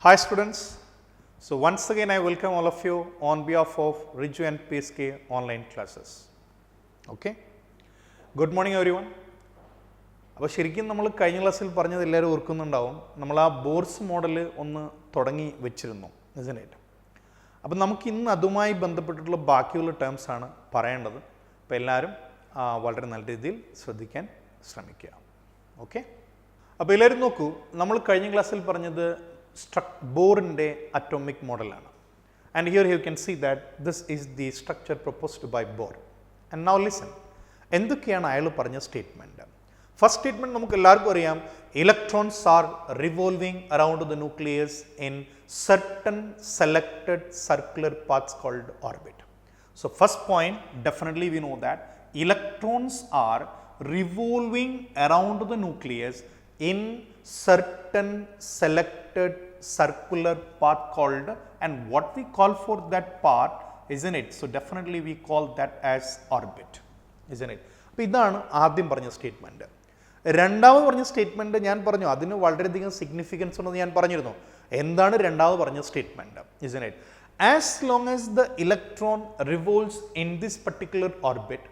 Hi students, so once again I welcome all of you on behalf of Riju and PSK online classes. Okay, good morning everyone. അപ്പോൾ ശരിക്കും നമ്മൾ കഴിഞ്ഞ ക്ലാസ്സിൽ പറഞ്ഞത് എല്ലാവരും ഓർക്കുന്നുണ്ടാവും, നമ്മൾ ആ ബോർസ് മോഡൽ ഒന്ന് തുടങ്ങി വെച്ചിരുന്നു, isn't it? അപ്പോൾ നമുക്ക് ഇന്ന് അതുമായി ബന്ധപ്പെട്ടിട്ടുള്ള ബാക്കിയുള്ള ടേംസ് ആണ് പറയേണ്ടത്. അപ്പോൾ എല്ലാവരും വളരെ നല്ല രീതിയിൽ ശ്രദ്ധിക്കാൻ ശ്രമിക്കുക. ഓക്കെ, അപ്പോൾ എല്ലാവരും നോക്കൂ, നമ്മൾ കഴിഞ്ഞ ക്ലാസ്സിൽ പറഞ്ഞത് ബോറിൻ്റെ അറ്റോമിക് മോഡലാണ്. And here you can see that this is the structure proposed by Bohr. And now listen, എന്തൊക്കെയാണ് അയാൾ പറഞ്ഞ സ്റ്റേറ്റ്മെൻറ്റ്? ഫസ്റ്റ് സ്റ്റേറ്റ്മെൻറ്റ് നമുക്ക് എല്ലാവർക്കും അറിയാം, electrons are revolving around the nucleus in certain selected circular paths called orbit. So first point, definitely we know that electrons are revolving around the nucleus in certain selected circular path called, and what we call for that path, isn't it? So definitely we call that as orbit, isn't it? അപ്പോൾ ഇതാണ് ആദ്യം പറഞ്ഞ statement. രണ്ടാമത് പറഞ്ഞ statement ഞാൻ പറഞ്ഞു, അതിന് വളരെയധികം സിഗ്നിഫിക്കൻസ് ഉണ്ടെന്ന് ഞാൻ പറഞ്ഞിരുന്നു. എന്താണ് രണ്ടാമത് പറഞ്ഞ statement? isn't it? As long as the electron revolves in this particular orbit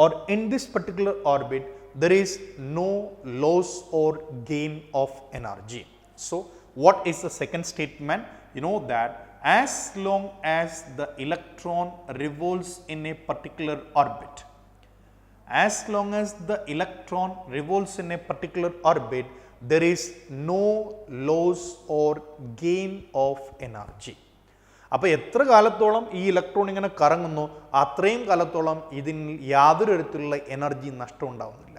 or in this particular orbit, there is no loss or gain of energy. So what is the second statement? You know that as long as the electron revolves in a particular orbit, as long as the electron revolves in a particular orbit, there is no loss or gain of energy. അപ്പോൾ എത്ര കാലത്തോളം ഈ electron ഇങ്ങനെ കറങ്ങുന്നു അത്രയും കാലത്തോളം ഇതിന് യാതൊരു തരത്തിലുള്ള എനർജി നഷ്ടം ഉണ്ടാവുന്നില്ല.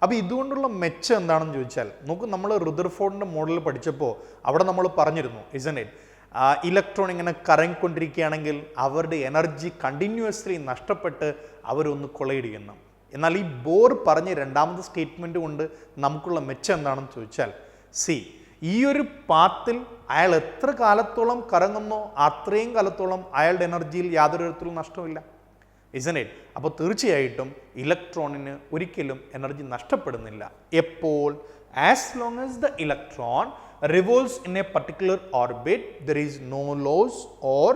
അപ്പോൾ ഇതുകൊണ്ടുള്ള മെച്ചം എന്താണെന്ന് ചോദിച്ചാൽ, നോക്കൂ, നമ്മൾ റുദർഫോർഡിൻ്റെ മോഡൽ പഠിച്ചപ്പോൾ അവിടെ നമ്മൾ പറഞ്ഞിരുന്നു, isn't it? ഇലക്ട്രോൺ ഇങ്ങനെ കറങ്ങിക്കൊണ്ടിരിക്കുകയാണെങ്കിൽ അവരുടെ എനർജി കണ്ടിന്യൂസ്ലി നഷ്ടപ്പെട്ട് അവരൊന്ന് കൊളൈഡ് ചെയ്യുന്നു. എന്നാൽ ഈ ബോർ പറഞ്ഞ രണ്ടാമത്തെ സ്റ്റേറ്റ്മെൻറ്റ് കൊണ്ട് നമുക്കുള്ള മെച്ചം എന്താണെന്ന് ചോദിച്ചാൽ, ഈ ഒരു പാത്തിൽ അയാൾ എത്ര കാലത്തോളം കറങ്ങുന്നോ അത്രയും കാലത്തോളം അയാളുടെ എനർജിയിൽ യാതൊരു തരത്തിലും നഷ്ടമില്ല, isn't it? അപ്പോൾ തീർച്ചയായിട്ടും ഇലക്ട്രോണിന് ഒരിക്കലും എനർജി നഷ്ടപ്പെടുന്നില്ല. എപ്പോൾ? As long as the electron revolves in a particular orbit, there is no loss or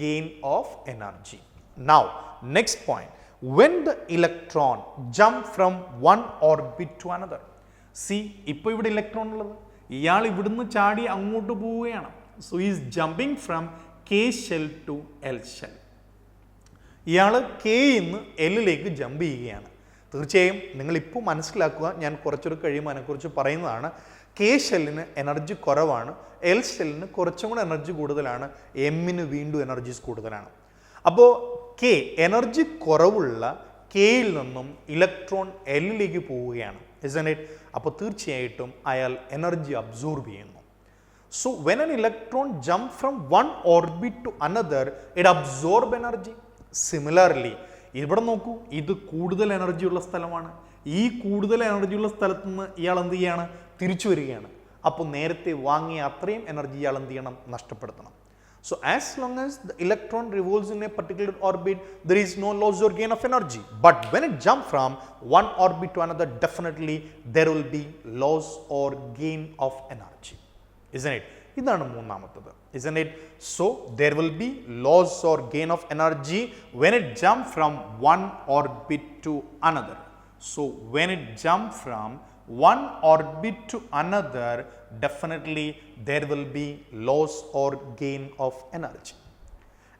gain of energy. Now, next point. When the electron jump from one orbit to another, ഇപ്പോൾ ഇവിടെ electron ഉള്ളത്, ഇയാൾ ഇവിടുന്ന് ചാടി അങ്ങോട്ട് പോവുകയാണ്. So is jumping from K shell to L shell. ഇയാൾ കെയിൽ നിന്ന് എല്ലിലേക്ക് ജമ്പ് ചെയ്യുകയാണ്. തീർച്ചയായും നിങ്ങളിപ്പോൾ മനസ്സിലാക്കുക, ഞാൻ കുറച്ചൊരു കഴിയുമ്പോൾ അതിനെക്കുറിച്ച് പറയുന്നതാണ്. കെ ഷെല്ലിന് എനർജി കുറവാണ്, എൽ ഷെല്ലിന് കുറച്ചും കൂടെ എനർജി കൂടുതലാണ്, എമ്മിന് വീണ്ടും എനർജീസ് കൂടുതലാണ്. അപ്പോൾ കെ എനർജി കുറവുള്ള കെയിൽ നിന്നും ഇലക്ട്രോൺ എല്ലിലേക്ക് പോവുകയാണ്, isn't it? അപ്പോൾ തീർച്ചയായിട്ടും അയാൾ എനർജി അബ്സോർബ് ചെയ്യുന്നു. So when an electron jump from one orbit to another, it absorb energy. Similarly, ഇവിടെ നോക്കൂ, ഇത് കൂടുതൽ എനർജിയുള്ള സ്ഥലമാണ്. ഈ കൂടുതൽ എനർജിയുള്ള സ്ഥലത്ത് നിന്ന് ഇയാൾ എന്ത് ചെയ്യാണ്? തിരിച്ചു വരികയാണ്. അപ്പോൾ നേരത്തെ വാങ്ങിയ അത്രയും എനർജി ഇയാൾ എന്ത് ചെയ്യണം? നഷ്ടപ്പെടുത്തണം. So as long as the electron revolves in a particular orbit, there is no loss or gain of energy. But when it jumps from one orbit to another, definitely there will be loss or gain of energy, isn't it? ഇതാണ് മൂന്നാമത്തത്, isn't it? So there will be loss or gain of energy when it jumps from one orbit to another. So when it jumps from one orbit to another, definitely there will be loss or gain of energy.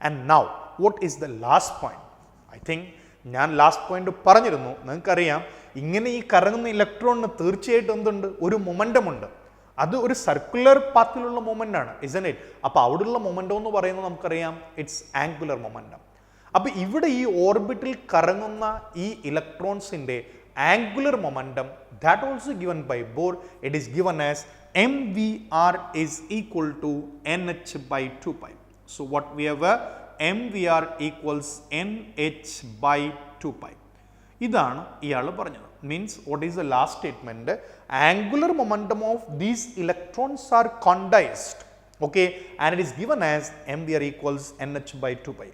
And now what is the last point? I think ഞാൻ last point പറഞ്ഞിരുന്നു. നിങ്ങൾക്കറിയാം, ഇങ്ങനെ ഈ കറങ്ങുന്ന ഇലക്ട്രോണിന് തീർച്ചയായിട്ടും എന്തുണ്ട്? ഒരു momentum ഉണ്ട്. അത് ഒരു സർക്കുലർ പാത്തിലുള്ള മൊമെൻ്റ് ആണ്, isn't it? അപ്പോൾ അവിടെയുള്ള മൊമെൻറ്റം എന്ന് പറയുന്നത് നമുക്കറിയാം, ഇറ്റ്സ് ആംഗുലർ മൊമെൻറ്റം. അപ്പോൾ ഇവിടെ ഈ ഓർബിറ്റിൽ കറങ്ങുന്ന ഈ ഇലക്ട്രോൺസിൻ്റെ angular momentum, that also given by Bohr, it is given as mvr is equal to nh by 2 pi. So what we have, mvr equals nh by 2 pi. ഇതാണ് ഇയാൾ പറഞ്ഞത്. Means what is the last statement? Angular momentum of these electrons are കോണ്ടൈസ്ഡ്, okay, and it is given as mvr equals nh by 2 pi.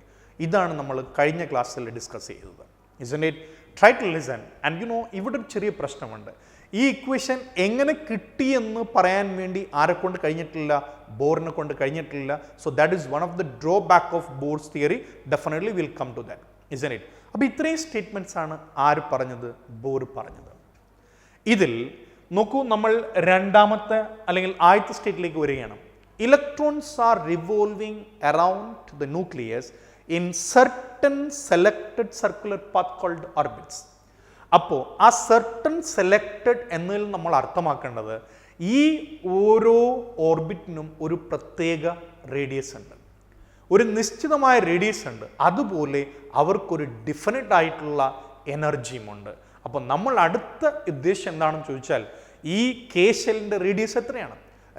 ഇതാണ് നമ്മൾ കഴിഞ്ഞ ക്ലാസ്സിൽ discuss ചെയ്തത്, isn't it? Try to listen. And you know, ഇവിടെ ഒരു ചെറിയ പ്രശ്നമുണ്ട്. ഈ ഇക്വേഷൻ എങ്ങനെ കിട്ടിയെന്ന് പറയാൻ വേണ്ടി ആരെ കൊണ്ട് കഴിഞ്ഞിട്ടില്ല? ബോറിനെ കൊണ്ട് കഴിഞ്ഞിട്ടില്ല. So that is one of the drawback of Bohr's theory. Definitely will come to that, isn't it? അപ്പോൾ ഇത്രയും സ്റ്റേറ്റ്മെന്റ്സ് ആണ് ആര് പറഞ്ഞത്? ബോർ പറഞ്ഞത്. ഇതിൽ നോക്കൂ, നമ്മൾ രണ്ടാമത്തെ അല്ലെങ്കിൽ ആദ്യത്തെ സ്റ്റേറ്റിലേക്ക് വരികയാണ്. Electrons are revolving around the nucleus in certain selected circular path called orbits. അപ്പോൾ ആ സർട്ടൺ സെലക്റ്റഡ് എന്നതിൽ നമ്മൾ അർത്ഥമാക്കേണ്ടത് ഈ ഓരോ ഓർബിറ്റിനും ഒരു പ്രത്യേക റേഡിയസ് ഉണ്ട്, ഒരു നിശ്ചിതമായ റേഡിയസ് ഉണ്ട്. അതുപോലെ അവർക്കൊരു ഡിഫിനിറ്റ് ആയിട്ടുള്ള എനർജിയുമുണ്ട്. അപ്പോൾ നമ്മൾ അടുത്ത ഉദ്ദേശം എന്താണെന്ന് ചോദിച്ചാൽ, ഈ കെ ഷെല്ലിൻ്റെ റേഡിയസ് എത്രയാണ്,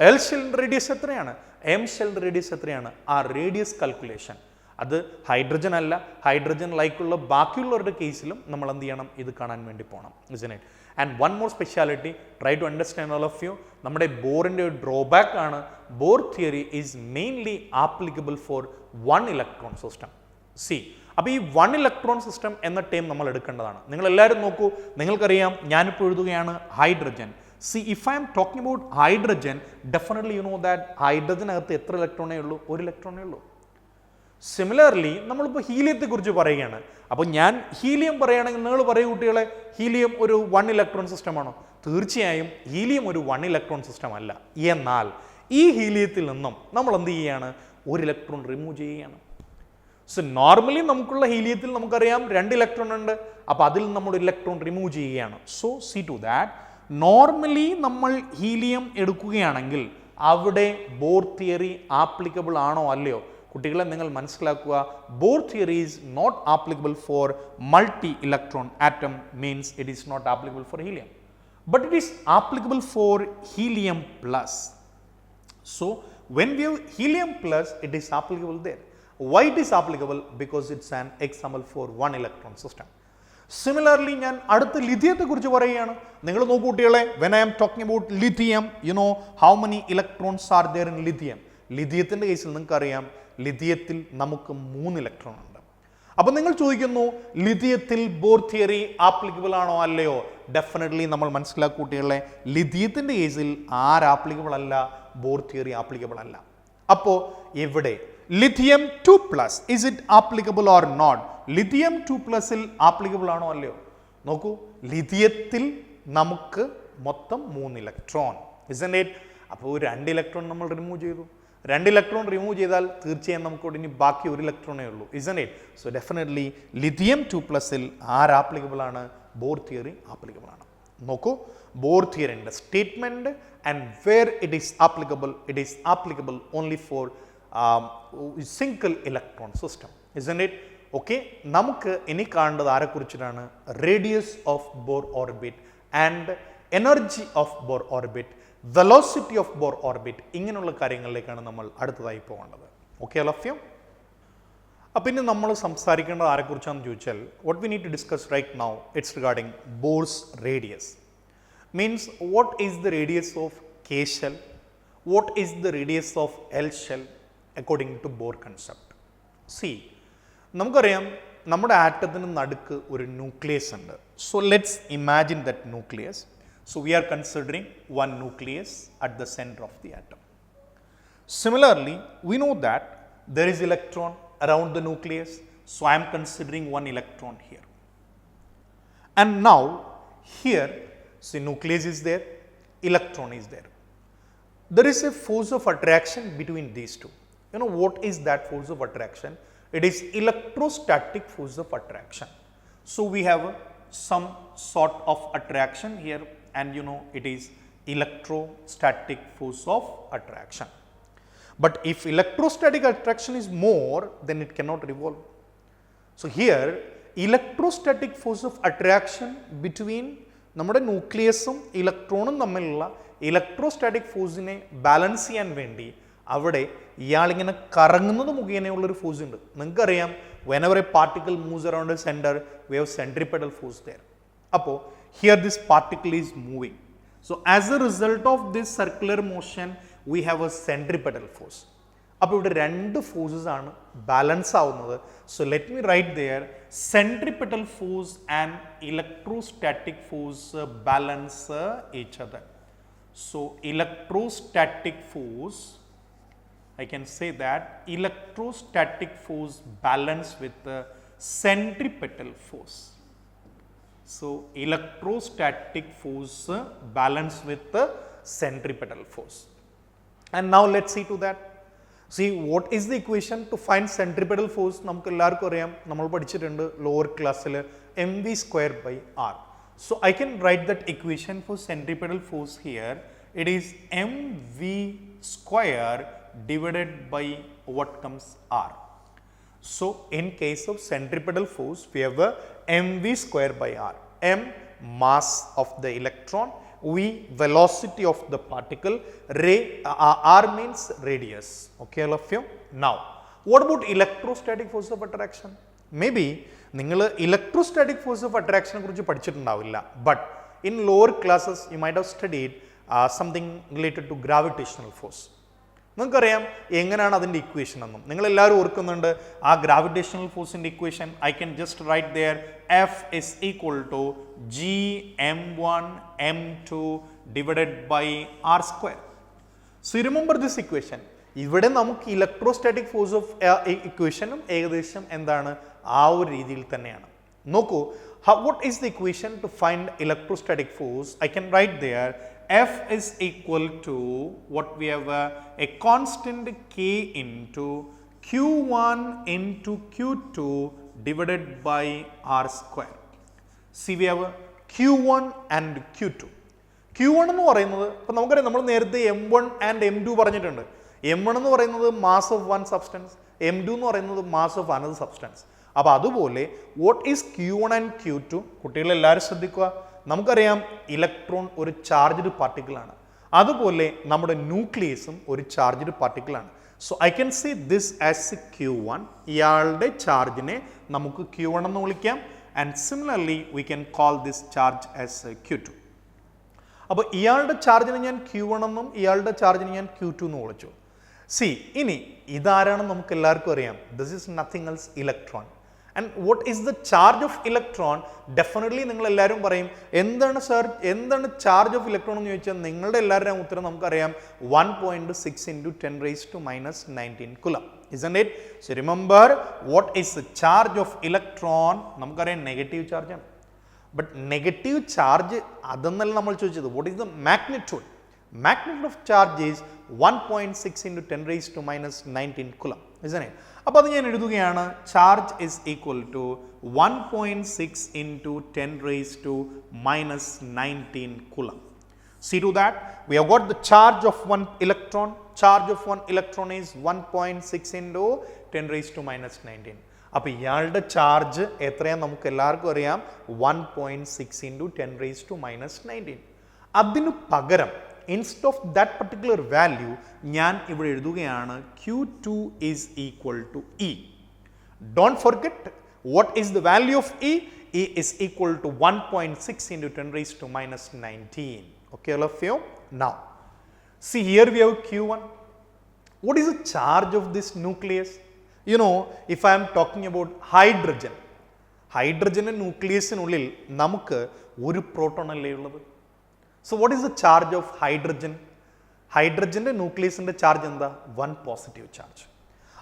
എൽ ഷെല്ലിൻ്റെ റേഡിയസ് എത്രയാണ്, എം ഷെല്ലിൻ്റെ റേഡിയസ് എത്രയാണ്, ആ റേഡിയസ് കാൽക്കുലേഷൻ അത് ഹൈഡ്രജൻ അല്ല, ഹൈഡ്രജൻ ലൈക്കുള്ള ബാക്കിയുള്ളവരുടെ കേസിലും നമ്മൾ എന്ത് ചെയ്യണം? ഇത് കാണാൻ വേണ്ടി പോകണം, isn't it? And one more speciality, try to understand all of you. നമ്മുടെ ബോറിൻ്റെ ഒരു ഡ്രോബാക്ക് ആണ്, Bohr theory is mainly applicable for one electron system. See, അപ്പോൾ ഈ വൺ ഇലക്ട്രോൺ സിസ്റ്റം എന്ന ടേം നമ്മൾ എടുക്കേണ്ടതാണ്. നിങ്ങൾ എല്ലാവരും നോക്കൂ, നിങ്ങൾക്കറിയാം ഞാനിപ്പോൾ എഴുതുകയാണ് hydrogen. See, if I am talking about hydrogen, definitely you know that ഹൈഡ്രജനകത്ത് എത്ര ഇലക്ട്രോണേ ഉള്ളൂ? ഒരു ഇലക്ട്രോണേ ഉള്ളൂ. സിമിലർലി നമ്മളിപ്പോൾ ഹീലിയത്തെ കുറിച്ച് പറയുകയാണ്. അപ്പോൾ ഞാൻ ഹീലിയം പറയുകയാണെങ്കിൽ നിങ്ങൾ പറയൂ കുട്ടികളെ, ഹീലിയം ഒരു വൺ ഇലക്ട്രോൺ സിസ്റ്റമാണോ? തീർച്ചയായും ഹീലിയം ഒരു വൺ ഇലക്ട്രോൺ സിസ്റ്റം അല്ല. എന്നാൽ ഈ ഹീലിയത്തിൽ നിന്നും നമ്മൾ എന്ത് ചെയ്യുകയാണ്? ഒരു ഇലക്ട്രോൺ റിമൂവ് ചെയ്യുകയാണ്. സോ നോർമലി നമുക്കുള്ള ഹീലിയത്തിൽ നമുക്കറിയാം 2 ഇലക്ട്രോൺ ഉണ്ട്. അപ്പോൾ അതിൽ നമ്മൾ ഇലക്ട്രോൺ റിമൂവ് ചെയ്യുകയാണ്. So see to that, normally നമ്മൾ ഹീലിയം എടുക്കുകയാണെങ്കിൽ അവിടെ ബോർ തിയറി ആപ്ലിക്കബിൾ ആണോ അല്ലയോ? കുട്ടികളെ നിങ്ങൾ മനസ്സിലാക്കുക, Bohr theory is not applicable for multi electron atom, means it is not applicable for helium, but it is applicable for helium plus. So when we have helium plus, it is applicable there. Why it is applicable? Because it's an example for one electron system. Similarly, ഞാൻ അടുത്ത ലിഥിയത്തെ കുറിച്ച് പറയുകയാണ്. നിങ്ങൾ നോക്കൂ കുട്ടികളെ, when I am talking about lithium, you know how many electrons are there in lithium? ലിഥിയത്തിൻ്റെ കേസിൽ നിങ്ങൾക്ക് അറിയാം, ലിഥിയത്തിൽ നമുക്ക് 3 ഇലക്ട്രോൺ ഉണ്ട്. അപ്പോൾ നിങ്ങൾ ചോദിക്കുന്നു, ലിഥിയത്തിൽ ബോർ തിയറി ആപ്ലിക്കബിൾ ആണോ അല്ലയോ? ഡെഫിനറ്റ്ലി നമ്മൾ മനസ്സിലാക്കുക കുട്ടികളെ, ലിഥിയത്തിൻ്റെ കേസിൽ ആപ്ലിക്കബിൾ അല്ല, ബോർ തിയറി ആപ്ലിക്കബിൾ അല്ല. അപ്പോൾ ഇവിടെ lithium 2+, is it applicable or not? Lithium 2+ൽ ആപ്ലിക്കബിൾ ആണോ അല്ലയോ? നോക്കൂ, ലിഥിയത്തിൽ നമുക്ക് മൊത്തം 3 ഇലക്ട്രോൺ, isn't it? അപ്പോൾ 2 ഇലക്ട്രോൺ നമ്മൾ റിമൂവ് ചെയ്തു. 2 ഇലക്ട്രോൺ റിമൂവ് ചെയ്താൽ തീർച്ചയായും നമുക്ക് ഇനി ബാക്കി 1 ഇലക്ട്രോണേ ഉള്ളൂ, isn't it? So definitely lithium 2+ൽ ആപ്ലിക്കബിൾ ആണ്? ബോർ തിയറി ആപ്ലിക്കബിൾ ആണ്. നോക്കൂ, ബോർ തിയറിൻ്റെ statement and where it is applicable only for single electron system, isn't it? Okay, നമുക്ക് ഇനി കാണേണ്ടത് ആരെക്കുറിച്ചിട്ടാണ്? Radius of Bohr orbit and energy of Bohr orbit, velocity of Bohr orbit, ഇങ്ങനെയുള്ള കാര്യങ്ങളിലേക്കാണ് നമ്മൾ അടുത്തതായി പോകേണ്ടത്. Okay all of you? അപ്പം ഇനി നമ്മൾ സംസാരിക്കേണ്ടത് ആരെക്കുറിച്ചാണെന്ന് ചോദിച്ചാൽ, what we need to discuss right now, it's regarding Bohr's radius. Means what is the radius of K shell, what is the radius of L shell according to Bohr concept. See, നമുക്കറിയാം നമ്മുടെ ആറ്റത്തിന് നടുക്ക് ഒരു nucleus ഉണ്ട്. So let's imagine that nucleus. So we R considering one nucleus at the centre of the atom. Similarly, we know that there is electron around the nucleus, so I am considering 1 electron here. And now here, see, nucleus is there, electron is there. There is a force of attraction between these two. You know what is that force of attraction? It is electrostatic force of attraction. So we have some sort of attraction here, and you know it is electrostatic force of attraction. But if electrostatic attraction is more, then it cannot revolve. So here electrostatic force of attraction between നമ്മുടെ ന്യൂക്ലിയസും ഇലക്ട്രോണും തമ്മിലുള്ള electrostatic ഫോഴ്സിനെ balance ചെയ്യാൻ വേണ്ടി അവിടെ ഇയാളിങ്ങനെ കറങ്ങുന്നത് മുഖേനയുള്ളൊരു force ഉണ്ട്. നിങ്ങൾക്കറിയാം, whenever a particle moves around a center, we have centripetal force there. അപ്പോൾ here this particle is moving. So as a result of this circular motion, we have a centripetal force. അപ്പോൾ ഇവിടെ 2 forces ആണ് balance ആവുന്നത്. So let me write there, centripetal force and electrostatic force balance each other. So electrostatic force, I can say that electrostatic force balance with the centripetal force. So electrostatic force balance with the centripetal force. And now let's see to that. See, what is the equation to find centripetal force? നമുക്ക് എല്ലാവർക്കും അറിയാം, നമ്മൾ പഠിച്ചിട്ടുണ്ട് lower classൽ mv square by r. So I can write that equation for centripetal force here. It is mv square divided by what comes r. So in case of centripetal force, we have a mv square by r. M mass of the electron, v velocity of the particle, r means radius. Okay, all of you. Now, what about electrostatic force of attraction? Maybe നിങ്ങൾ electrostatic force of attraction കുറിച്ച് പഠിച്ചിട്ടുണ്ടാവില്ല, but in lower classes you might have studied something related to gravitational force. നിങ്ങൾക്കറിയാം എങ്ങനെയാണ് അതിൻ്റെ equation എന്നും. നിങ്ങളെല്ലാവരും ഓർക്കുന്നുണ്ട് ആ gravitational ഫോഴ്സിൻ്റെ equation. I can just write there F is equal to G m1 m2 divided by R square. So you remember this equation. ഇവിടെ നമുക്ക് ഇലക്ട്രോസ്റ്റാറ്റിക് ഫോഴ്സ് ഓഫ് ഇക്വേഷനും ഏകദേശം എന്താണ് ആ ഒരു രീതിയിൽ തന്നെയാണ്. നോക്കൂ, what is the equation to find electrostatic force? I can write there F is equal to what we have a constant K into Q1 into Q2 divided by R square. See, we have Q1 and Q2. Q1 എന്ന് പറയുന്നത് ഇപ്പോൾ നമുക്കറിയാം, നമ്മൾ നേരത്തെ M1 and M2 പറഞ്ഞിട്ടുണ്ട്. M1 എന്ന് പറയുന്നത് mass of one substance, M2 എന്ന് പറയുന്നത് mass of another substance. അപ്പോൾ അതുപോലെ what is Q1 and Q2? കുട്ടികളെല്ലാവരും ശ്രദ്ധിക്കുക. നമുക്കറിയാം ഇലക്ട്രോൺ ഒരു ചാർജ്ഡ് പാർട്ടിക്കിളാണ്, അതുപോലെ നമ്മുടെ ന്യൂക്ലിയസും ഒരു ചാർജ്ഡ് പാർട്ടിക്കിളാണ്. So I can say this as Q1. ഇയാളുടെ ചാർജിനെ നമുക്ക് Q1 എന്ന് വിളിക്കാം. And similarly we can call this charge as Q2. അപ്പോൾ ഇയാളുടെ ചാർജിനെ ഞാൻ Q1 എന്നും ഇയാളുടെ ചാർജിനെ ഞാൻ Q2 എന്ന് വിളിച്ചു. സി, ഇനി ഇതാരാണെന്ന് നമുക്ക് എല്ലാവർക്കും അറിയാം. This is nothing else electron. And what is the charge of electron? Definitely നിങ്ങൾ എല്ലാവരും പറയും എന്താണ് സർ, എന്താണ് ചാർജ് ഓഫ് ഇലക്ട്രോൺ എന്ന് ചോദിച്ചാൽ നിങ്ങളുടെ എല്ലാവരുടെയും ഉത്തരം നമുക്കറിയാം 1.6 into 10 raised to minus 19 coulomb, isn't it? So remember, what is the charge of electron? നമുക്കറിയാം നെഗറ്റീവ് ചാർജ് ആണ്. ബട്ട് നെഗറ്റീവ് ചാർജ് അതെന്നല്ല നമ്മൾ ചോദിച്ചത്. what is the magnitude? Magnitude of charge is 1.6 into 10 raised to minus 19 coulomb, isn't it? അപ്പോൾ അത് ഞാൻ എഴുതുകയാണ്. Charge is equal to 1.6 into 10 raised to minus 19 coulomb. See to that, we have got the charge of one electron. Charge of one electron is 1.6 into 10 raised to minus 19. അപ്പോൾ ഇയാളുടെ charge എത്രയാണെന്ന് നമുക്ക് എല്ലാവർക്കും അറിയാം, 1.6 into 10 raised to minus 19. അതിനു പകരം instead of that particular value ഞാൻ ഇവിടെ എഴുതുകയാണ് Q2 is equal to E. Don't forget what is the value of E. E is equal to 1.6 into 10 raised to minus 19. Okay, all of you. Now see, here we have Q1. What is the charge of this nucleus? You know, if I am talking about hydrogen, ഹൈഡ്രജൻ്റെ ന്യൂക്ലിയസിനുള്ളിൽ നമുക്ക് ഒരു proton അല്ലേ ഉള്ളത്. So what is the charge of hydrogen? ഹൈഡ്രജൻ്റെ ന്യൂക്ലിയസിൻ്റെ charge എന്താ? 1 positive charge.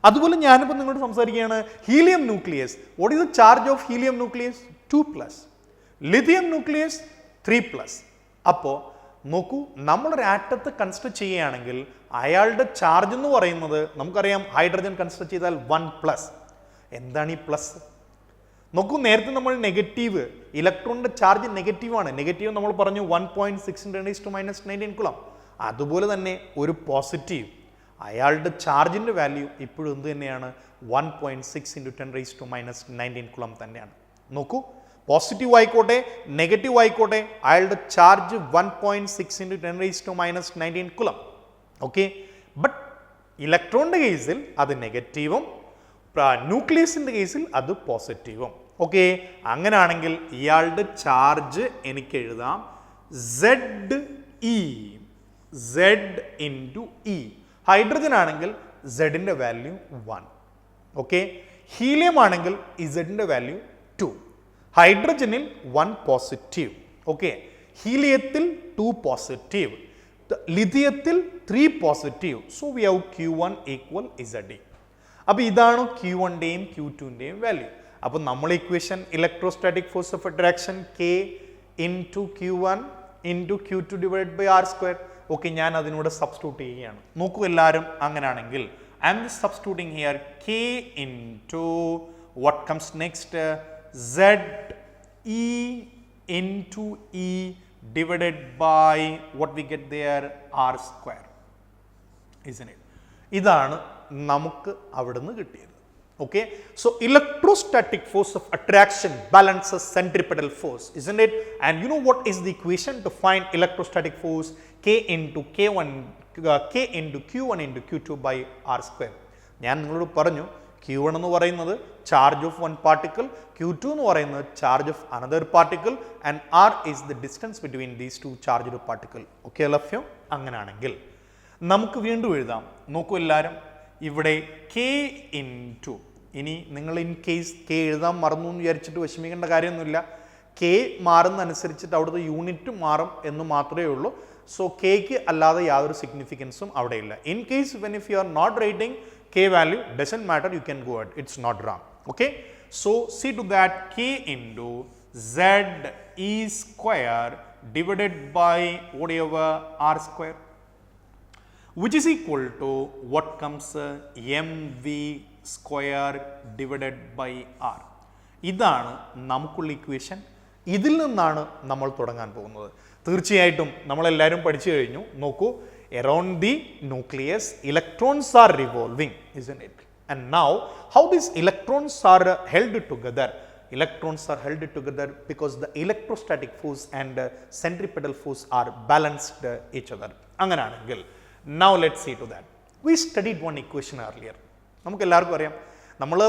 അതുപോലെ ഞാനിപ്പോൾ നിങ്ങളോട് സംസാരിക്കുകയാണ് helium nucleus. What is the charge of helium nucleus? 2+. Lithium nucleus 3+. അപ്പോൾ നോക്കൂ, നമ്മളൊരു ആറ്റത്തെ കൺസിഡർ ചെയ്യുകയാണെങ്കിൽ അയാളുടെ ചാർജ് എന്ന് പറയുന്നത് നമുക്കറിയാം ഹൈഡ്രജൻ കൺസിഡർ ചെയ്താൽ 1+. എന്താണ് ഈ പ്ലസ്? നോക്കൂ, നേരത്തെ നമ്മൾ നെഗറ്റീവ്, ഇലക്ട്രോണിൻ്റെ ചാർജ് നെഗറ്റീവാണ്. നെഗറ്റീവ് നമ്മൾ പറഞ്ഞു 1.6 into 10 raised to minus 19 coulomb. അതുപോലെ തന്നെ ഒരു പോസിറ്റീവ്, അയാളുടെ ചാർജിൻ്റെ വാല്യൂ ഇപ്പോഴും എന്ത് തന്നെയാണ്? 1.6 into 10 raised to minus 19 coulomb തന്നെയാണ്. നോക്കൂ, പോസിറ്റീവ് ആയിക്കോട്ടെ നെഗറ്റീവ് ആയിക്കോട്ടെ അയാളുടെ charge 1.6 into 10 raised to minus 19 coulomb. Okay, but ഇലക്ട്രോണിൻ്റെ കേസിൽ അത് നെഗറ്റീവും ന്യൂക്ലിയസിൻ്റെ കേസിൽ അത് പോസിറ്റീവും. ഓക്കെ, അങ്ങനെയാണെങ്കിൽ ഇയാളുടെ ചാർജ് എനിക്ക് എഴുതാം ZE, Z into E. ഹൈഡ്രജൻ ആണെങ്കിൽ Z ൻ്റെ വാല്യൂ 1. ഓക്കെ, ഹീലിയം ആണെങ്കിൽ ഇസഡിൻ്റെ വാല്യൂ 2. ഹൈഡ്രജനിൽ 1 പോസിറ്റീവ്. ഓക്കെ, ഹീലിയത്തിൽ 2 പോസിറ്റീവ്, ലിഥിയത്തിൽ 3 positive. So we have Q1 equal ZE. അപ്പോൾ ഇതാണ് Q1ൻ്റെയും Q2ൻ്റെയും വാല്യൂ. അപ്പോൾ നമ്മൾ equation electrostatic force of attraction K into Q1 into Q2 divide by R square. Okay, ഞാൻ അതിനോട് സബ്സ്റ്റിറ്റ്യൂട്ട് ചെയ്യുകയാണ്. നോക്കൂ എല്ലാവരും, അങ്ങനെയാണെങ്കിൽ I am substituting here K into what comes next, Z E into E divided by what we get there, R square, isn't it? ഇതാണ് നമുക്ക് അവിടുന്ന് കിട്ടിയത്. Okay, so electrostatic force of attraction balances centripetal force, isn't it? And you know what is the equation to find electrostatic force? K into Q1 into Q2 by R square. ഞാൻ നിങ്ങളോട് പറഞ്ഞു Q1 എന്ന് പറയുന്നത് charge of one particle, Q2 എന്ന് പറയുന്നത് charge of another പാർട്ടിക്കിൾ, and R is the distance between these two charged particle. Okay ലഭ്യം. അങ്ങനെയാണെങ്കിൽ നമുക്ക് വീണ്ടും എഴുതാം. നോക്കൂ എല്ലാവരും, ഇവിടെ K ഇൻറ്റു, ഇനി നിങ്ങൾ ഇൻ കേസ് K എഴുതാൻ മറന്നു എന്ന് വിചാരിച്ചിട്ട് വിഷമിക്കേണ്ട കാര്യമൊന്നുമില്ല. K മാറുന്നതനുസരിച്ചിട്ട് അവിടുത്തെ യൂണിറ്റ് മാറും എന്ന് മാത്രമേ ഉള്ളൂ. സോ Kക്ക് അല്ലാതെ യാതൊരു സിഗ്നിഫിക്കൻസും അവിടെ ഇല്ല. In case when if you are not writing K value, doesn't matter, you can go ahead, it's not wrong. Okay, so see to that K into Z E square divided by whatever R square, which is equal to what comes mv square divided by R. ഇതാണ് നമുക്കുള്ള equation. ഇതിൽ നിന്നാണ് നമ്മൾ തുടങ്ങാൻ പോകുന്നത്. തീർച്ചയായിട്ടും നമ്മളെല്ലാവരും പഠിച്ചു കഴിഞ്ഞു. നോക്കൂ, around the nucleus electrons are revolving, isn't it? And now how these electrons are held together? Electrons are held together because the electrostatic force and centripetal force are balanced each other. അങ്ങനെയാണെങ്കിൽ now let's see to that. We studied one equation earlier. നമുക്ക് എല്ലാവർക്കും അറിയാം, നമ്മൾ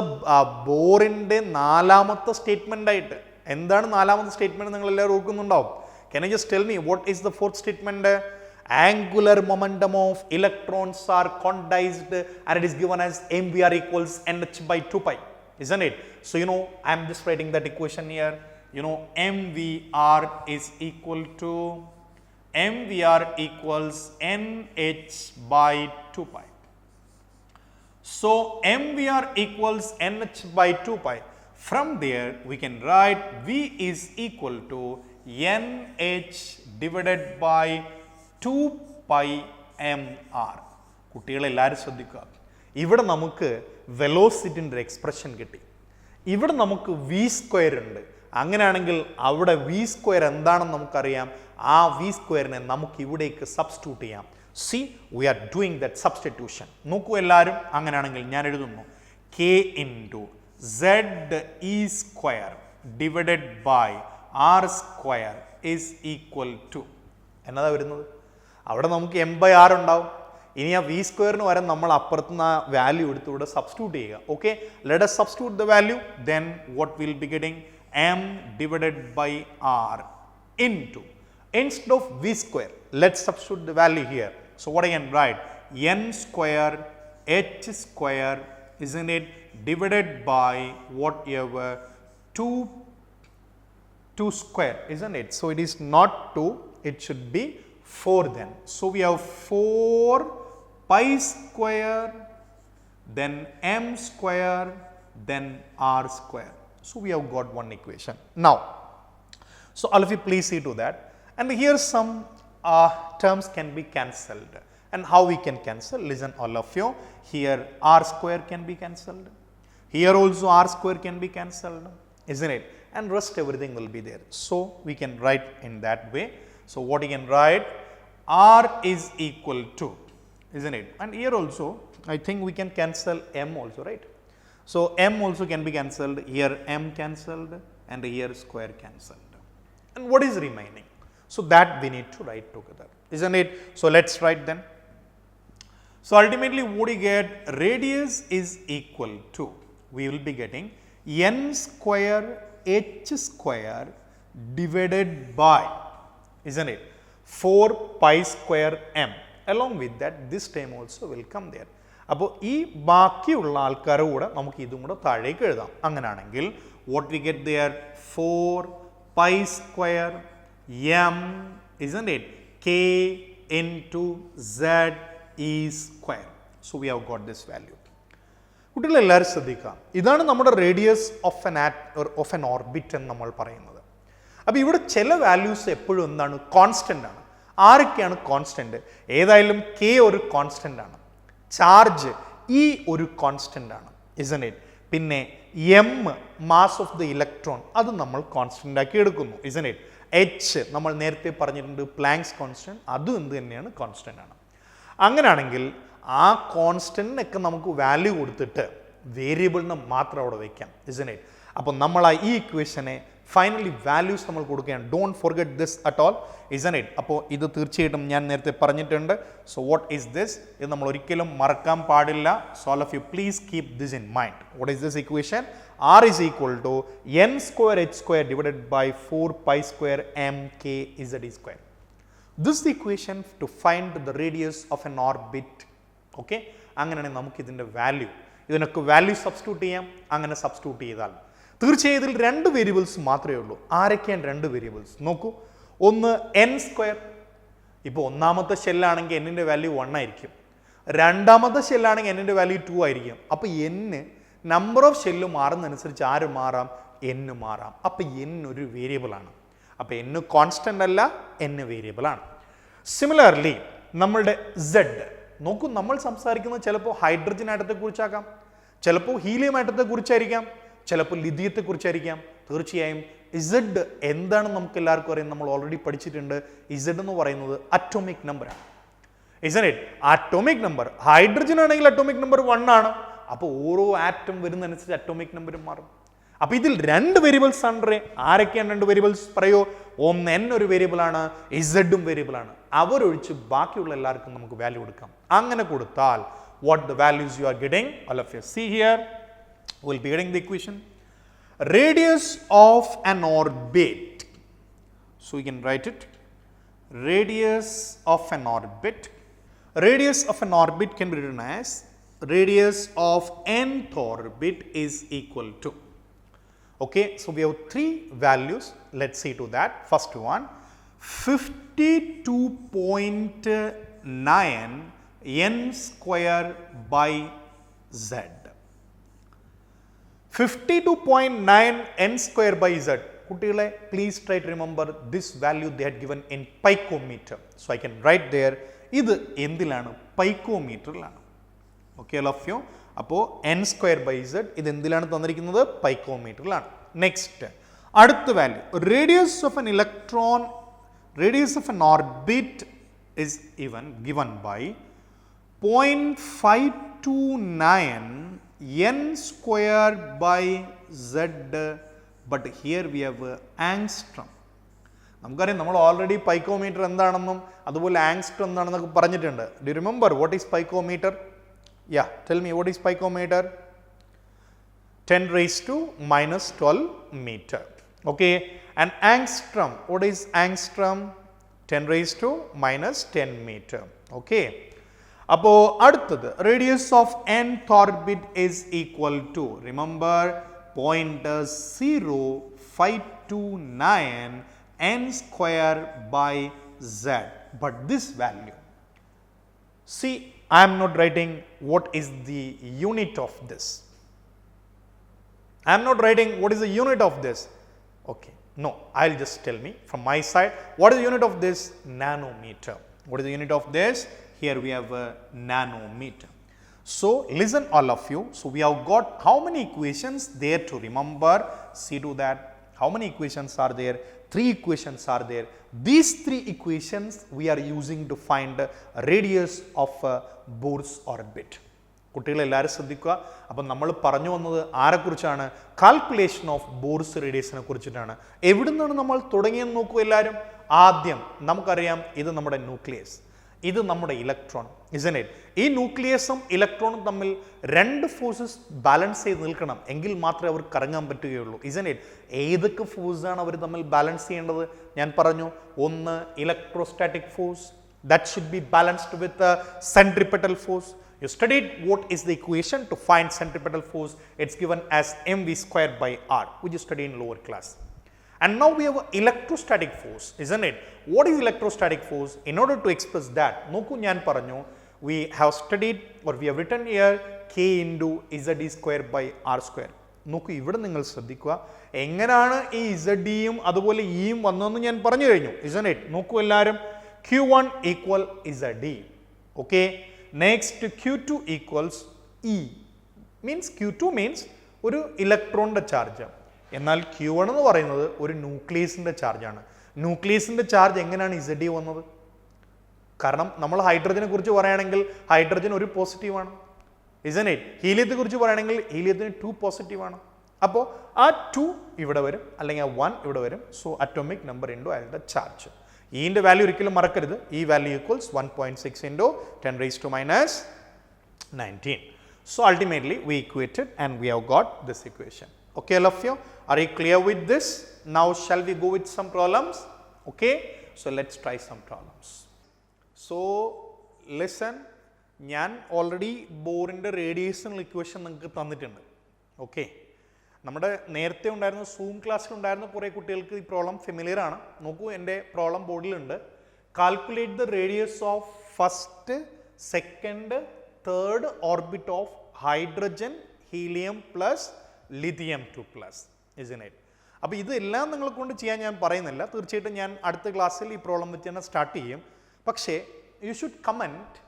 ബോറിൻ്റെ നാലാമത്തെ statement ആയിട്ട്, എന്താണ് നാലാമത്തെ statement നിങ്ങൾ എല്ലാവരും ഓർക്കുന്നുണ്ടാവും. Can you just tell me what is the fourth statement? Angular momentum of electrons are quantized and it is given as mvr equals nh by 2 pi, isn't it? So you know, I am just writing that equation here. You know, mvr is equal to mvr equals nh by 2 pi. So mvr equals nh by 2 pi. From there we can write v is equal to nh divided by 2 pi mr. കുട്ടികളെല്ലാവരും ശ്രദ്ധിക്കുക, ഇവിടെ നമുക്ക് വെലോസിറ്റിൻ്റെ expression കിട്ടി. ഇവിടെ നമുക്ക് V square ഉണ്ട്. അങ്ങനെയാണെങ്കിൽ അവിടെ വി സ്ക്വയർ എന്താണെന്ന് നമുക്കറിയാം. ആ വി സ്ക്വയറിനെ നമുക്ക് ഇവിടേക്ക് സബ്സ്റ്റിറ്റ്യൂട്ട് ചെയ്യാം. See, we are doing that substitution. നോക്കൂ എല്ലാവരും, അങ്ങനെയാണെങ്കിൽ ഞാൻ എഴുതുന്നു K into Z E square divided by R square is equal to, എന്നതാ വരുന്നത്? അവിടെ നമുക്ക് m by r ഉണ്ടാവും. ഇനി ആ വി സ്ക്വയറിന് വരെ നമ്മൾ അപ്പുറത്തുനിന്ന് ആ വാല്യൂ എടുത്ത് ഇവിടെ സബ്സ്റ്റിറ്റ്യൂട്ട് ചെയ്യുക. Okay, let us substitute the value, then what we'll be getting, m divided by r into, instead of v square, let's substitute the value here. So what I can write, n square h square, isn't it, divided by whatever 2 square, isn't it? So it is not 2, it should be 4 then. So we have 4 pi square, then m square, then r square. So we have got one equation. Now, so all of you please see to that. And here some terms can be cancelled. And how we can cancel? Listen all of you. Here r square can be cancelled. Here also r square can be cancelled, isn't it? And rest everything will be there. So we can write in that way. So what you can write, r is equal to, isn't it? And here also I think we can cancel m also, right? So m also can be cancelled. Here m cancelled and here square cancelled. And what is remaining? So that we need to write together, isn't it? So let's write then. So ultimately what you get, radius is equal to, we will be getting n square h square divided by, isn't it, 4 pi square m. Along with that, this term also will come there. അപ്പോൾ ഈ ബാക്കിയുള്ള ആൾക്കാരെ കൂടെ നമുക്ക് ഇതും കൂടെ താഴേക്ക് എഴുതാം. അങ്ങനെയാണെങ്കിൽ what we get there? 4 pi square m, isn't it? K into z e square. So we have got this value. കുട്ടികൾ എല്ലാവരും ശ്രദ്ധിക്കാം, ഇതാണ് നമ്മുടെ റേഡിയസ് ഓഫ് എൻ ഓർബിറ്റ് എന്ന് നമ്മൾ പറയുന്നത്. അപ്പോൾ ഇവിടെ ചില വാല്യൂസ് എപ്പോഴും എന്താണ്? കോൺസ്റ്റൻ്റ് ആണ്. ആരൊക്കെയാണ് കോൺസ്റ്റൻ്റ്? ഏതായാലും കെ ഒരു കോൺസ്റ്റൻ്റ് ആണ്, ചാർജ് ഇ ഒരു കോൺസ്റ്റൻ്റ് ആണ്, ഇസന്റ് ഇറ്റ്? പിന്നെ M mass of the electron അത് നമ്മൾ കോൺസ്റ്റൻ്റ് ആക്കി എടുക്കുന്നു, ഇസന്റ് ഇറ്റ്? എച്ച് നമ്മൾ നേരത്തെ പറഞ്ഞിട്ടുണ്ട് പ്ലാങ്ക്സ് കോൺസ്റ്റൻ്റ്, അതും എന്ത് തന്നെയാണ്? കോൺസ്റ്റൻ്റ് ആണ്. അങ്ങനെയാണെങ്കിൽ ആ കോൺസ്റ്റൻറ്റിനൊക്കെ നമുക്ക് വാല്യൂ കൊടുത്തിട്ട് വേരിയബിളിന് മാത്രം അവിടെ വയ്ക്കാം, ഇസന്റ് ഇറ്റ്? അപ്പോൾ നമ്മൾ ആ ഈ ഇക്വേഷനെ ഫൈനലി വാല്യൂസ് നമ്മൾ കൊടുക്കുകയാണ്. Don't forget this at all, isn't it? അപ്പോൾ ഇത് തീർച്ചയായിട്ടും ഞാൻ നേരത്തെ പറഞ്ഞിട്ടുണ്ട്. So what is this? ഇത് നമ്മൾ ഒരിക്കലും മറക്കാൻ പാടില്ല. So all of you please keep this in mind. What is this equation? R is equal to n square h square divided by 4 pi square m k z e square. This is the equation to find the radius of an orbit. Okay, അങ്ങനെയാണെങ്കിൽ നമുക്ക് ഇതിൻ്റെ value, ഇതിനൊക്കെ value substitute ചെയ്യാം. അങ്ങനെ substitute ചെയ്താൽ തീർച്ചയായും ഇതിൽ 2 variables മാത്രമേ ഉള്ളൂ. ആരൊക്കെയാണ് 2 വേരിയബിൾസ്? നോക്കൂ, ഒന്ന് n സ്ക്വയർ. ഇപ്പോൾ ഒന്നാമത്തെ ഷെല്ലാണെങ്കിൽ എന്നിൻ്റെ വാല്യൂ 1 ആയിരിക്കും, രണ്ടാമത്തെ ഷെല്ലാണെങ്കിൽ എന്നിൻ്റെ വാല്യൂ 2 ആയിരിക്കും. അപ്പോൾ n നമ്പർ ഓഫ് ഷെല്ല് മാറുന്നതനുസരിച്ച് ആര് മാറാം? n മാറാം. അപ്പോൾ n ഒരു വേരിയബിളാണ്. അപ്പോൾ n കോൺസ്റ്റൻ്റ് അല്ല, n വേരിയബിളാണ്. സിമിലർലി നമ്മളുടെ z നോക്കൂ, നമ്മൾ സംസാരിക്കുന്നത് ചിലപ്പോൾ ഹൈഡ്രജൻ ആറ്റത്തെക്കുറിച്ചാകാം, ചിലപ്പോൾ ഹീലിയം ആറ്റത്തെക്കുറിച്ചായിരിക്കാം, ചിലപ്പോൾ ലിഥിയത്തെക്കുറിച്ചായിരിക്കാം. തീർച്ചയായും ഇസഡ് എന്താണെന്ന് നമുക്ക് എല്ലാവർക്കും അറിയാം, നമ്മൾ ഓൾറെഡി പഠിച്ചിട്ടുണ്ട്. ഇസഡ് എന്ന് പറയുന്നത് അറ്റോമിക് നമ്പറാണ്, isn't it? Atomic number hydrogen ആണെങ്കിൽ അറ്റോമിക് നമ്പർ 1 ആണ്. അപ്പോൾ ഓരോ ആറ്റം വരുന്നതനുസരിച്ച് അറ്റോമിക് നമ്പറും മാറും. അപ്പോൾ ഇതിൽ 2 വേരിയബിൾസ് ആണ്. ആരൊക്കെയാണ് 2 വേരിയബിൾസ്? പറയോ. ഒന്ന് n ഒരു വേരിയബിളാണ്, ഇസഡും വേരിയബിളാണ്. അവരൊഴിച്ച് ബാക്കിയുള്ള എല്ലാവർക്കും നമുക്ക് വാല്യൂ കൊടുക്കാം. അങ്ങനെ കൊടുത്താൽ what the values you are getting, all of you see here, we will be getting the equation. Radius of an orbit, so we can write it, radius of an orbit. Radius of an orbit can be written as radius of nth orbit is equal to, okay, so we have 3 values. Let's see to that. First one, 52.9 n square by z. 52.9 n square by z. കുട്ടികളെ, please try to remember this value they had given in picometer. So I can write there, ഇത് എന്തിലാണ്? പൈക്കോമീറ്ററിലാണ്. Okay, all of you? അപ്പോൾ n square by z ഇത് എന്തിലാണ് തന്നിരിക്കുന്നത്? പൈക്കോമീറ്ററിലാണ്. Next അടുത്ത value, radius of an electron, radius of N orbit is even given by 0.529 n square by z, but here we have angstrom. നമുക്കറിയാം, നമ്മൾ already picometre എന്താണെന്നും അതുപോലെ angstrom എന്താണെന്നൊക്കെ പറഞ്ഞിട്ടുണ്ട്. Do you remember what is picometre? Yeah, tell me what is picometer? 10 raised to minus 12 meter. Okay, and angstrom, what is angstrom? 10 raised to minus 10 meter. Okay, അപ്പോൾ അടുത്തത് radius of nth orbit is equal to, remember, 0.0529 n square by z, but this value, see, I am not writing what is the unit of this. I am not writing what is the unit of this. Okay, no, I'll just tell me from my side what is the unit of this? Nanometer. What is the unit of this? Here we have a nanometer. So listen all of you. So we have got how many equations there to remember? See to that. How many equations are there? 3 equations are there. These 3 equations we are using to find radius of Bohr's orbit. കുട്ടികളെ എല്ലാവരും ശ്രദ്ധിക്കുക. അപ്പം നമ്മൾ പറഞ്ഞു വന്നത് ആരെക്കുറിച്ചാണ്? Calculation of Bohr's റേഡിയസിനെ കുറിച്ചിട്ടാണ്. എവിടെ നിന്നാണ് നമ്മൾ തുടങ്ങിയെന്ന് നോക്കൂ എല്ലാവരും. ആദ്യം നമുക്കറിയാം, ഇത് നമ്മുടെ ന്യൂക്ലിയസ്, ഇത് നമ്മുടെ ഇലക്ട്രോൺ, ഇസന്റ് ഇറ്റ്? ഈ ന്യൂക്ലിയസും ഇലക്ട്രോണും തമ്മിൽ 2 ഫോഴ്സസ് ബാലൻസ് ചെയ്ത് നിൽക്കണം, എങ്കിൽ മാത്രമേ അവർക്ക് കറങ്ങാൻ പറ്റുകയുള്ളൂ, ഇസന്റ് ഇറ്റ്? ഏതൊക്കെ ഫോഴ്സാണ് അവർ തമ്മിൽ ബാലൻസ് ചെയ്യേണ്ടത്? ഞാൻ പറഞ്ഞു, ഒന്ന് electrostatic force, that should be balanced with a centripetal force. You studied what is the equation to find centripetal force. It's given as mv squared by r, which you studied in lower class. And now we have electrostatic force, isn't it? What is electrostatic force? In order to express that, നോക്കൂ ഞാൻ പറഞ്ഞു, we have studied or we have written here k into z square by r square. നോക്കൂ ഇവിടെ നിങ്ങൾ ശ്രദ്ധിക്കുക, എങ്ങനെയാണ് ഈ ZDയും അതുപോലെ ഇയും വന്നതെന്ന് ഞാൻ പറഞ്ഞു കഴിഞ്ഞു, isn't it? നോക്കൂ എല്ലാവരും, Q1 equal ZD, okay? Next Q2 equals E, means Q2 means ഒരു ഇലക്ട്രോണിൻ്റെ ചാർജ്, എന്നാൽ Q1 എന്ന് പറയുന്നത് ഒരു ന്യൂക്ലിയസിൻ്റെ ചാർജാണ്. ന്യൂക്ലിയസിൻ്റെ ചാർജ് എങ്ങനെയാണ് ZD വന്നത്? കാരണം നമ്മൾ ഹൈഡ്രജനെ കുറിച്ച് പറയുകയാണെങ്കിൽ ഹൈഡ്രജൻ ഒരു പോസിറ്റീവാണ്, isn't it? ഹീലിയത്തെ കുറിച്ച് പറയുകയാണെങ്കിൽ ഹീലിയത്തിന് 2 പോസിറ്റീവാണ്. അപ്പോൾ ആ 2 ഇവിടെ വരും, അല്ലെങ്കിൽ ആ 1 ഇവിടെ വരും. സോ അറ്റോമിക് നമ്പർ ഇൻറ്റു അയാളുടെ ചാർജ്. ഈൻ്റെ വാല്യൂ ഒരിക്കലും മറക്കരുത്. ഈ value equals 1.6 into 10 raised to minus 19. So ultimately we equated and we have got this equation. Okay, all of you, are you clear with this? Now shall we go with some problems? Okay, so let's try some problems. So listen, ഞാൻ already ബോറിൻ്റെ റേഡിയേഷണൽ equation നിങ്ങൾക്ക് തന്നിട്ടുണ്ട്. Okay, നമ്മുടെ നേരത്തെ ഉണ്ടായിരുന്ന zoom ക്ലാസ്സിലുണ്ടായിരുന്ന കുറേ കുട്ടികൾക്ക് ഈ problem familiar ആണ്. നോക്കൂ, എൻ്റെ പ്രോബ്ലം ബോർഡിലുണ്ട്. Calculate the radius of first, second, third orbit of hydrogen, helium plus lithium 2+, isn't it? അപ്പോൾ ഇതെല്ലാം നിങ്ങളെ കൊണ്ട് ചെയ്യാൻ ഞാൻ പറയുന്നില്ല. തീർച്ചയായിട്ടും ഞാൻ അടുത്ത ക്ലാസ്സിൽ ഈ പ്രോബ്ലം വെച്ച് തന്നെ സ്റ്റാർട്ട് ചെയ്യും. പക്ഷേ you should comment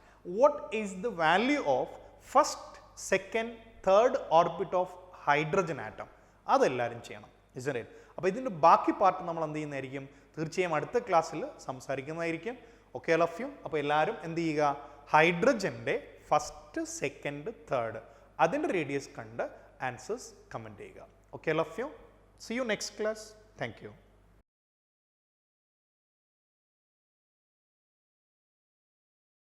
what is the value of first, second, third orbit of hydrogen atom. അതെല്ലാവരും ചെയ്യണം, isn't it? അപ്പോൾ ഇതിൻ്റെ ബാക്കി പാർട്ട് നമ്മൾ എന്ത് ചെയ്യുന്നതായിരിക്കും, തീർച്ചയായും അടുത്ത ക്ലാസ്സിൽ സംസാരിക്കുന്നതായിരിക്കും. ഓക്കെ, all of you, അപ്പോൾ എല്ലാവരും എന്ത് ചെയ്യുക, ഹൈഡ്രജൻ്റെ ഫസ്റ്റ്, സെക്കൻഡ്, തേർഡ് അതിൻ്റെ റേഡിയസ് കണ്ട് ആൻസേഴ്സ് കമൻറ്റ് ചെയ്യുക. Okay, all of you, see you next class. Thank you.